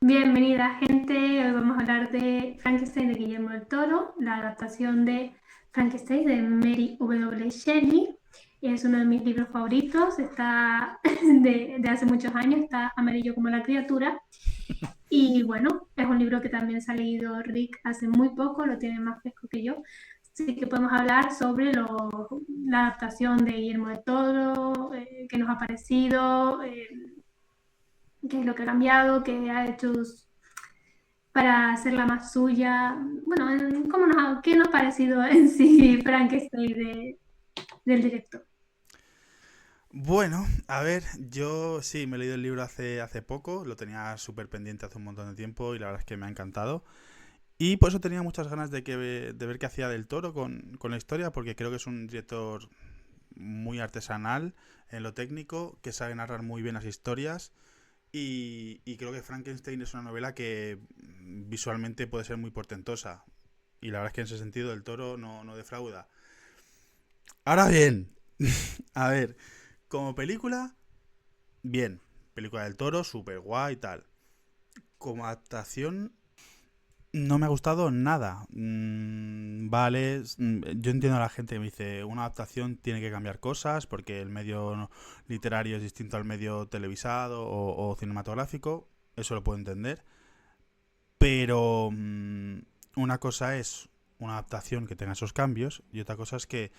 Bienvenida, gente. Hoy vamos a hablar de Frankenstein de Guillermo del Toro, la adaptación de Frankenstein de Mary W. Shelley. Es uno de mis libros favoritos, está de hace muchos años, está amarillo como la criatura. Y bueno, es un libro que también se ha leído Rick hace muy poco, lo tiene más fresco que yo. Así que podemos hablar sobre la adaptación de Guillermo del Toro, qué nos ha parecido, qué es lo que ha cambiado, qué ha hecho para hacerla más suya. Bueno, ¿qué nos ha parecido en sí Frankenstein del director? Bueno, a ver, yo sí, me he leído el libro hace poco, lo tenía súper pendiente hace un montón de tiempo y la verdad es que me ha encantado. Y por eso tenía muchas ganas de ver qué hacía del Toro con la historia, porque creo que es un director muy artesanal en lo técnico, que sabe narrar muy bien las historias y creo que Frankenstein es una novela que visualmente puede ser muy portentosa. Y la verdad es que en ese sentido el Toro no defrauda. Ahora bien, a ver, como película, bien, película del Toro, súper guay y tal. Como adaptación, no me ha gustado nada. Vale, yo entiendo a la gente que me dice, una adaptación tiene que cambiar cosas porque el medio literario es distinto al medio televisado o cinematográfico. Eso lo puedo entender. Pero una cosa es una adaptación que tenga esos cambios y otra cosa es que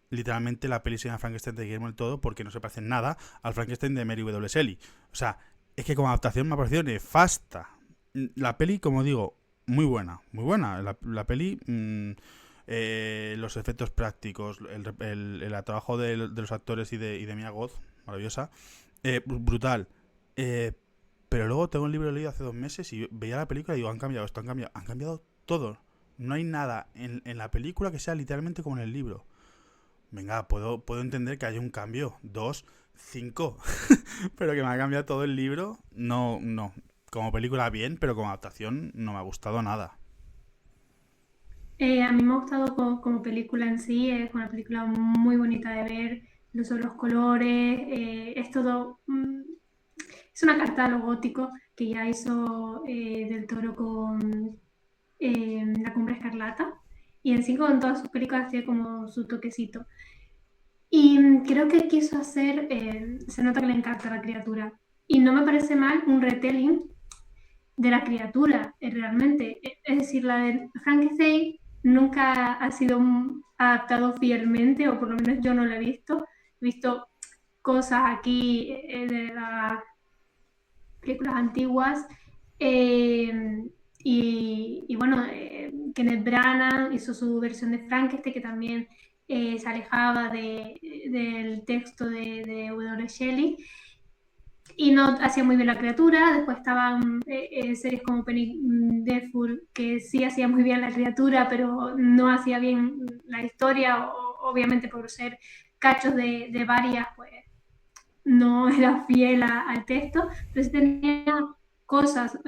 literalmente la peli se llama Frankenstein de Guillermo del Todo porque no se parece en nada al Frankenstein de Mary W. Shelley. O sea, es que como adaptación me ha parecido nefasta. La peli, como digo, muy buena, muy buena. La peli, los efectos prácticos, el trabajo de los actores y de Mia Goth, maravillosa, brutal. Eh, pero luego tengo el libro leído hace 2 meses y veía la película y digo, han cambiado esto, han cambiado todo. No hay nada en la película que sea literalmente como en el libro. Venga, puedo entender que haya un cambio. Dos, cinco. Pero que me ha cambiado todo el libro. No, no. Como película bien, pero como adaptación no me ha gustado nada. A mí me ha gustado como película en sí, es una película muy bonita de ver, los colores, es todo, es una carta a lo gótico que ya hizo Del Toro con La Cumbre Escarlata, y en sí con todas sus películas tiene como su toquecito. Y creo que quiso hacer, se nota que le encanta la criatura. Y no me parece mal un retelling de la criatura, realmente. Es decir, la de Frankenstein nunca ha sido adaptado fielmente, o por lo menos yo no lo he visto. He visto cosas aquí de las películas antiguas. eh, y bueno, Kenneth Branagh hizo su versión de Frankenstein, que también se alejaba del texto de W. Shelley y no hacía muy bien la criatura. Después estaban series como Penny Dreadful, que sí hacía muy bien la criatura, pero no hacía bien la historia, obviamente por ser cachos de varias, pues no era fiel al texto, pero sí tenía cosas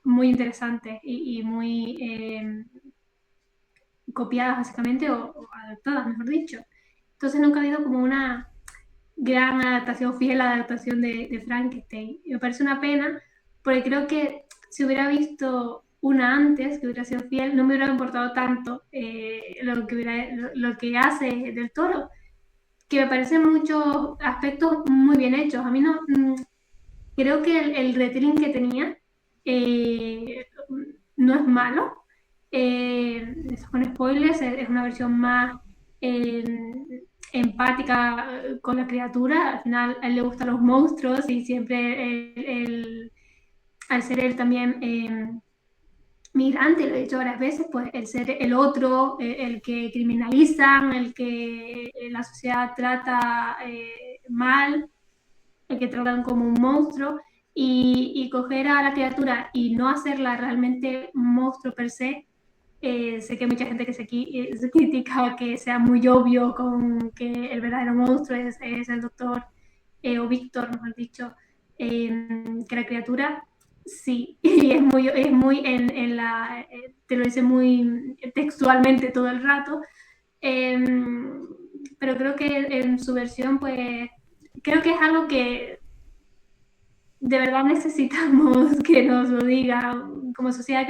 muy interesantes y muy copiadas básicamente o adaptadas, mejor dicho. Entonces nunca ha habido como una gran adaptación, fiel adaptación de Frankenstein. Y me parece una pena, porque creo que si hubiera visto una antes, que hubiera sido fiel, no me hubiera importado tanto lo que hace del Toro, que me parecen muchos aspectos muy bien hechos. A mí no, creo que el retelling que tenía eh, no es malo. Eso con spoilers, es una versión más eh, empática con la criatura. Al final a él le gustan los monstruos y siempre al ser él también migrante, lo he dicho varias veces, pues el ser el otro, el que criminalizan, el que la sociedad trata mal, el que tratan como un monstruo, y coger a la criatura y no hacerla realmente un monstruo per se. Sé que hay mucha gente que se critica que sea muy obvio con que el verdadero monstruo es el doctor o Víctor, mejor dicho, que la criatura sí, y es muy te lo dice muy textualmente todo el rato, eh, pero creo que en su versión, pues, creo que es algo que de verdad necesitamos que nos lo digan como sociedad.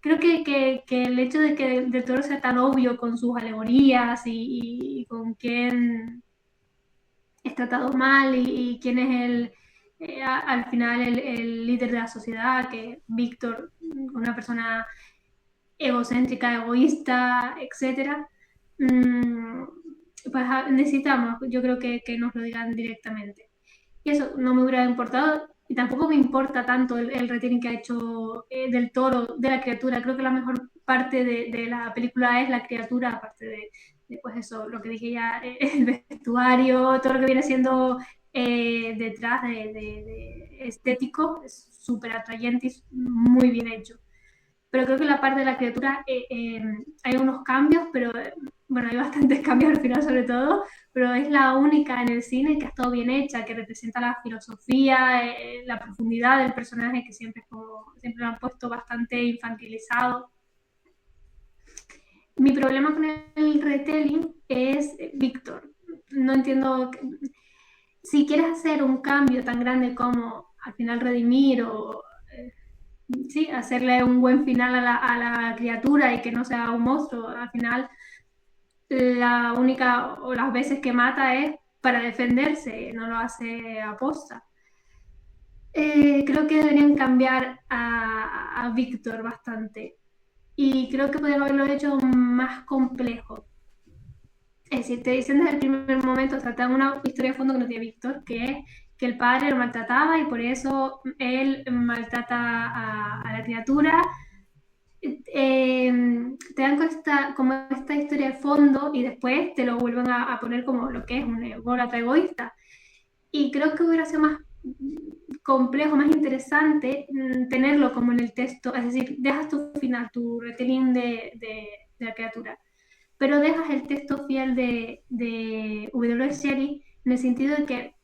Creo que el hecho de que Del Toro sea tan obvio con sus alegorías y con quién es tratado mal y quién es al final el líder de la sociedad, que es Víctor, una persona egocéntrica, egoísta, etcétera. Pues necesitamos, yo creo que nos lo digan directamente. Y eso no me hubiera importado y tampoco me importa tanto el retelling que ha hecho Del Toro de la criatura. Creo que la mejor parte de la película es la criatura, aparte de pues eso, lo que dije ya, el vestuario, todo lo que viene siendo detrás de estético, es súper atrayente y muy bien hecho. Pero creo que la parte de la criatura hay unos cambios, pero bueno, hay bastantes cambios al final sobre todo, pero es la única en el cine que ha estado bien hecha, que representa la filosofía, la profundidad del personaje, que siempre, siempre lo han puesto bastante infantilizado. Mi problema con el retelling es Víctor. No entiendo si quieres hacer un cambio tan grande como al final redimir o sí, hacerle un buen final a la criatura y que no sea un monstruo. Al final, la única o las veces que mata es para defenderse, no lo hace a posta. Creo que deberían cambiar a Víctor bastante y creo que podrían haberlo hecho más complejo. Es decir, te dicen desde el primer momento, o sea, te dan una historia de fondo que no tiene Víctor, que es que el padre lo maltrataba y por eso él maltrata a la criatura. Te dan como esta historia de fondo y después te lo vuelven a poner como lo que es un ególatra egoísta. Y creo que hubiera sido más complejo, más interesante tenerlo como en el texto, es decir, dejas tu final, tu retelling de la criatura, pero dejas el texto fiel de W. Shelley en el sentido de que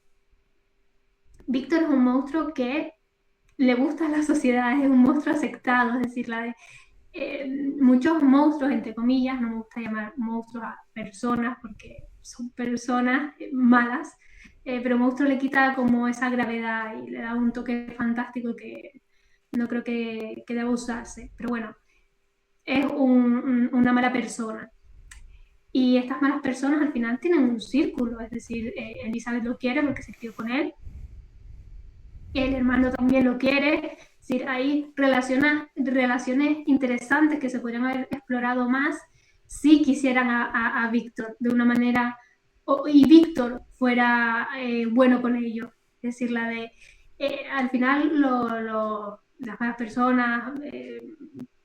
Víctor es un monstruo que le gusta a la sociedad, es un monstruo aceptado, es decir, muchos monstruos, entre comillas, no me gusta llamar monstruos a personas porque son personas malas, pero monstruo le quita como esa gravedad y le da un toque fantástico que no creo que deba usarse. Pero bueno, es una mala persona. Y estas malas personas al final tienen un círculo, es decir, Elizabeth lo quiere porque se crió con él, el hermano también lo quiere, es decir, hay relaciones interesantes que se podrían haber explorado más si quisieran a Víctor de una manera, y Víctor fuera bueno con ello, es decir, al final las malas personas,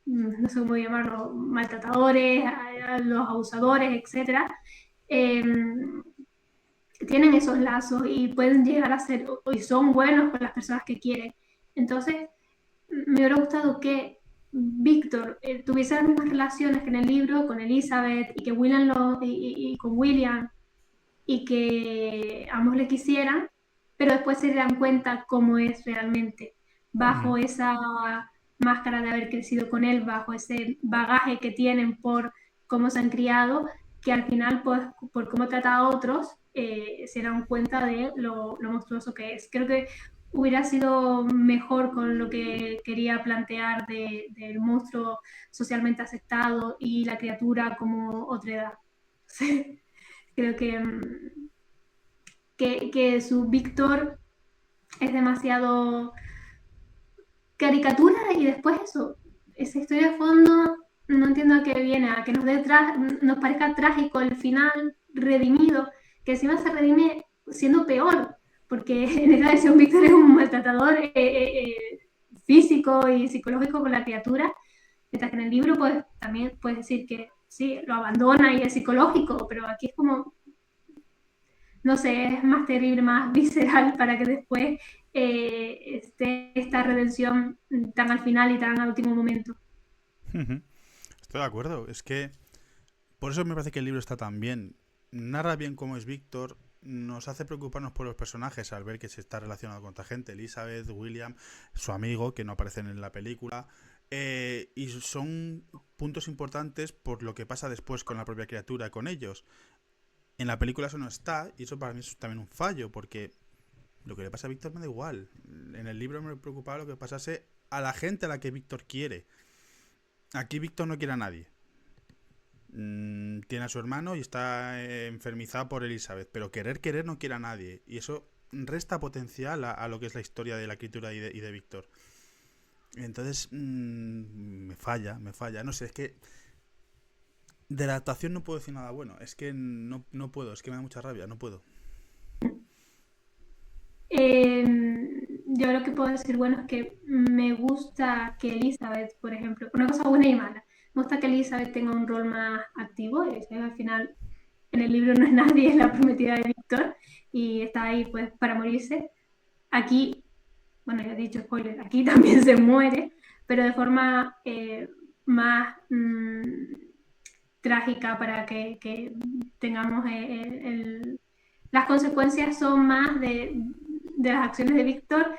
no sé cómo llamarlo, maltratadores, a los abusadores, etcétera, eh, tienen esos lazos y pueden llegar a ser, y son buenos con las personas que quieren. Entonces, me hubiera gustado que Víctor tuviese las mismas relaciones que en el libro con Elizabeth y que y con William y que ambos le quisieran, pero después se dan cuenta cómo es realmente bajo esa máscara de haber crecido con él, bajo ese bagaje que tienen por cómo se han criado, que al final pues, por cómo trata a otros se dan cuenta de lo monstruoso que es. Creo que hubiera sido mejor con lo que quería plantear del monstruo socialmente aceptado y la criatura como otra edad. Creo que su Víctor es demasiado caricatura y después eso, esa historia de fondo, no entiendo a qué viene, a que nos parezca trágico el final redimido, que encima se redime siendo peor, porque en esta versión Víctor es un maltratador físico y psicológico con la criatura, mientras que en el libro pues también puedes decir que sí, lo abandona y es psicológico, pero aquí es como no sé, es más terrible, más visceral para que después esté esta redención tan al final y tan al último momento. Estoy de acuerdo. Es que por eso me parece que el libro está tan bien. Narra bien cómo es Víctor, nos hace preocuparnos por los personajes al ver que se está relacionado con otra gente. Elizabeth, William, su amigo, que no aparecen en la película. Y son puntos importantes por lo que pasa después con la propia criatura, con ellos. En la película eso no está, y eso para mí es también un fallo, porque Lo que le pasa a Víctor me da igual. En el libro me preocupaba lo que pasase a la gente a la que Víctor quiere. Aquí Víctor no quiere a nadie. Tiene a su hermano y está enfermizado por Elizabeth, pero querer no quiere a nadie. Y eso resta potencial a lo que es la historia de la escritura y de Víctor. Entonces, me falla. No sé, es que de la adaptación no puedo decir nada bueno. Es que no puedo, es que me da mucha rabia, no puedo. Yo lo que puedo decir, bueno, es que me gusta que Elizabeth, por ejemplo, una cosa buena y mala, me gusta que Elizabeth tenga un rol más activo. Al final, en el libro no es nadie, es la prometida de Víctor y está ahí pues para morirse. Aquí, bueno, ya he dicho spoiler, aquí también se muere, pero de forma más trágica para que tengamos las consecuencias son más de las acciones de Víctor,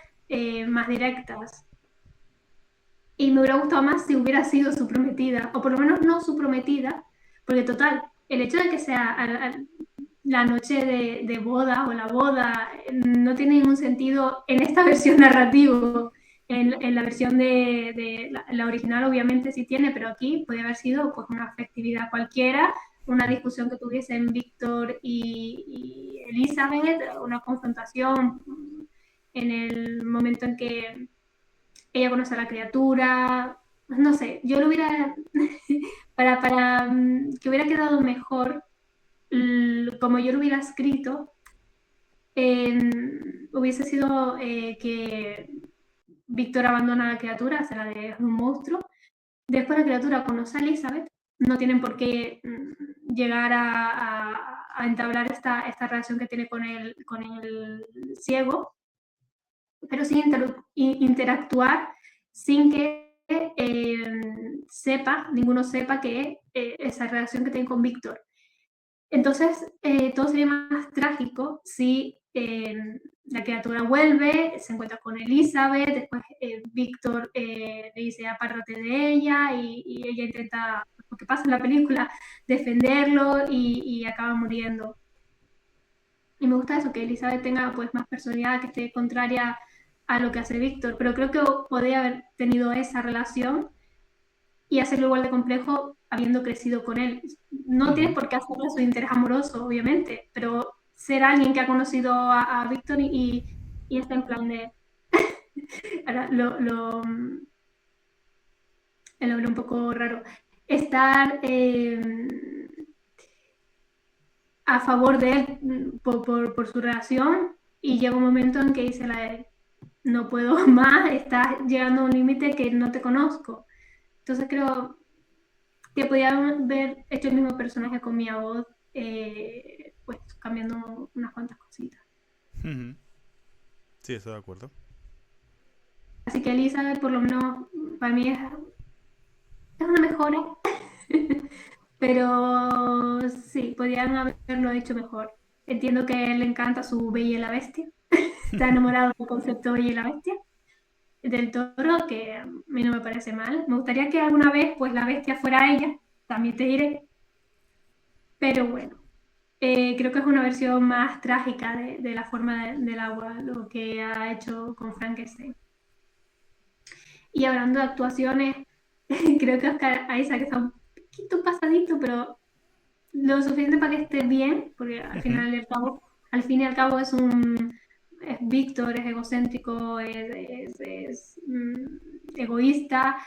más directas. Y me hubiera gustado más si hubiera sido su prometida, o por lo menos no su prometida, porque total, el hecho de que sea la noche de boda o la boda no tiene ningún sentido en esta versión narrativa. En la versión de la original obviamente sí tiene, pero aquí podría haber sido pues una festividad cualquiera, una discusión que tuviesen Víctor y Elizabeth, una confrontación en el momento en que ella conoce a la criatura, no sé, yo lo hubiera, para que hubiera quedado mejor, como yo lo hubiera escrito, hubiese sido que Víctor abandona a la criatura, se la deja un monstruo, después la criatura conoce a Elizabeth, no tienen por qué llegar a entablar esta relación que tiene con el ciego, pero sin interactuar, sin que ninguno sepa que esa relación que tiene con Víctor. Entonces, todo sería más trágico si la criatura vuelve, se encuentra con Elizabeth, después Víctor le dice apártate de ella y ella intenta, lo que pasa en la película, defenderlo y acaba muriendo. Y me gusta eso, que Elizabeth tenga pues más personalidad, que esté contraria a lo que hace Víctor, pero creo que podría haber tenido esa relación y hacerlo igual de complejo habiendo crecido con él. No tienes por qué hacerlo su interés amoroso, obviamente, pero ser alguien que ha conocido a Víctor y está en plan de... Ahora, el nombre un poco raro. Estar a favor de él por su relación y llega un momento en que dice no puedo más, estás llegando a un límite que no te conozco. Entonces creo que podía haber hecho el mismo personaje con mi voz, pues cambiando unas cuantas cositas. Sí, estoy de acuerdo. Así que Elizabeth, por lo menos, para mí es una mejora, pero sí, podían haberlo hecho mejor. Entiendo que a él le encanta su Bella y la Bestia, está enamorado del concepto Bella y la Bestia, del Toro, que a mí no me parece mal. Me gustaría que alguna vez pues la bestia fuera ella, también te diré, pero bueno. Creo que es una versión más trágica de la forma del agua, lo que ha hecho con Frankenstein. Y hablando de actuaciones, creo que Oscar Isaac está un poquito pasadito, pero lo suficiente para que esté bien, porque al fin y al cabo es Víctor, es egocéntrico, egoísta,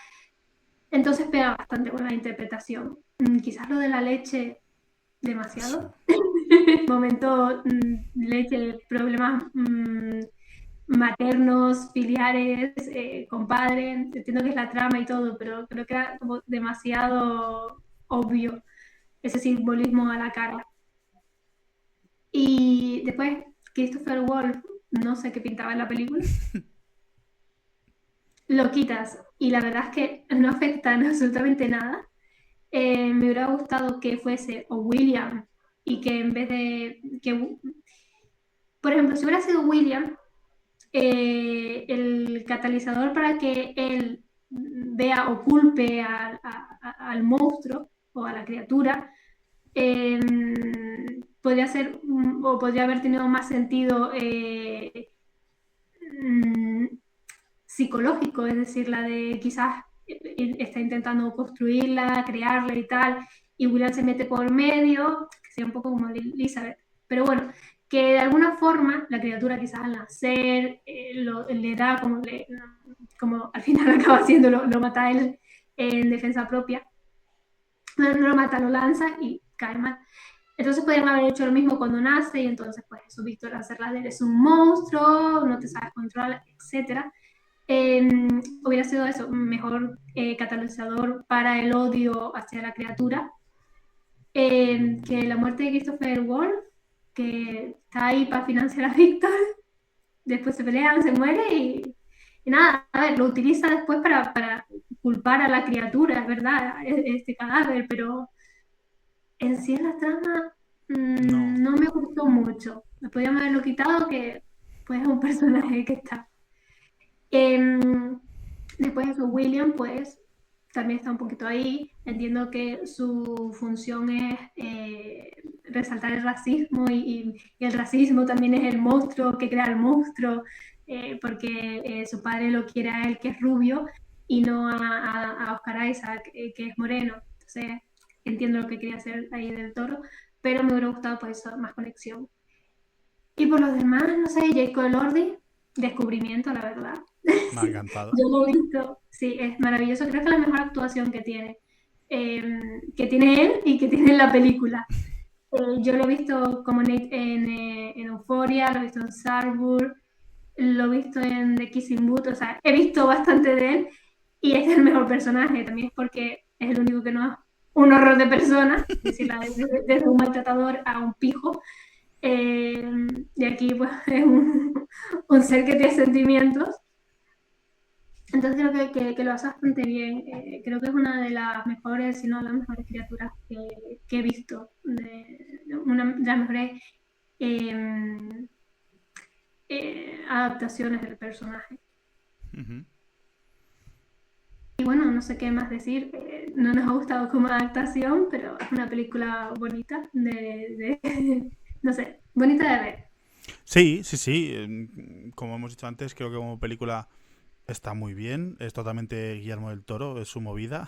entonces pega bastante con la interpretación. Quizás lo de la leche, Sí. demasiado. Momento leche, problemas maternos, filiares, compadres, entiendo que es la trama y todo, pero creo que era como demasiado obvio ese simbolismo a la cara. Y después, Christopher Wolf, no sé qué pintaba en la película, lo quitas y la verdad es que no afecta en absolutamente nada. Me hubiera gustado que fuese o William y que en vez de que, por ejemplo, si hubiera sido William, el catalizador para que él vea o culpe al monstruo o a la criatura podría ser o podría haber tenido más sentido psicológico, es decir, la de quizás está intentando construirla, crearla y tal, y William se mete por medio, que sea un poco como Elizabeth. Pero bueno, que de alguna forma la criatura quizás al nacer le da como al final acaba haciendo, lo mata él en defensa propia. No lo mata, lo lanza y cae mal. Entonces podrían haber hecho lo mismo cuando nace y entonces pues eso, Víctor hacerla de él es un monstruo, no te sabes controlar, etcétera. Hubiera sido eso, un mejor catalizador para el odio hacia la criatura que la muerte de Christopher Wolf, que está ahí para financiar a Víctor, después se pelean, se muere y nada, a ver, lo utiliza después para culpar a la criatura, es verdad, este cadáver, pero en sí en la trama No. no me gustó mucho. Me podían haberlo quitado, que pues es un personaje que está. Em, Después de eso, William, pues también está un poquito ahí. Entiendo que su función es resaltar el racismo y el racismo también es el monstruo que crea el monstruo, porque su padre lo quiere a él que es rubio y no a Oscar Isaac, que es moreno. Entonces, entiendo lo que quería hacer ahí del Toro, pero me hubiera gustado pues más conexión. Y por los demás, no sé, Jacob Elordi, descubrimiento, la verdad. Me ha encantado. Yo lo he visto, sí, es maravilloso. Creo que es la mejor actuación que tiene él y que tiene en la película. Yo lo he visto como en Euphoria, lo he visto en Sarburg, lo he visto en The Kissing Booth, o sea, he visto bastante de él y este es el mejor personaje. También es porque es el único que no es un horror de persona, es decir, desde un maltratador a un pijo. Y aquí pues es un ser que tiene sentimientos. Entonces creo que lo hace bastante bien. Creo que es una de las mejores, si no las mejores criaturas que he visto. Una de las mejores eh, adaptaciones del personaje. Ujú. Y bueno, no sé qué más decir. No nos ha gustado como adaptación, pero es una película bonita no sé, bonita de ver. Sí, sí, sí. Como hemos dicho antes, creo que como película está muy bien. Es totalmente Guillermo del Toro, es su movida.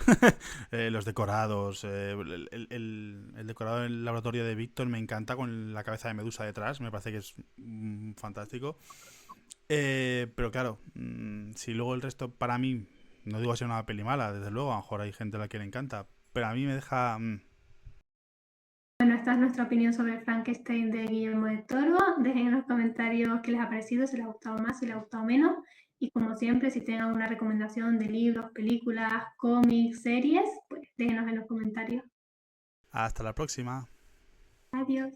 Los decorados, el decorado del laboratorio de Víctor me encanta con la cabeza de Medusa detrás. Me parece que es fantástico. Pero claro, si luego el resto, para mí, no digo que sea una peli mala, desde luego, a lo mejor hay gente a la que le encanta, pero a mí me deja. Bueno, esta es nuestra opinión sobre Frankenstein de Guillermo del Toro. Dejen en los comentarios qué les ha parecido, si les ha gustado más, si les ha gustado menos. Y como siempre, si tienen alguna recomendación de libros, películas, cómics, series, pues déjenos en los comentarios. Hasta la próxima. Adiós.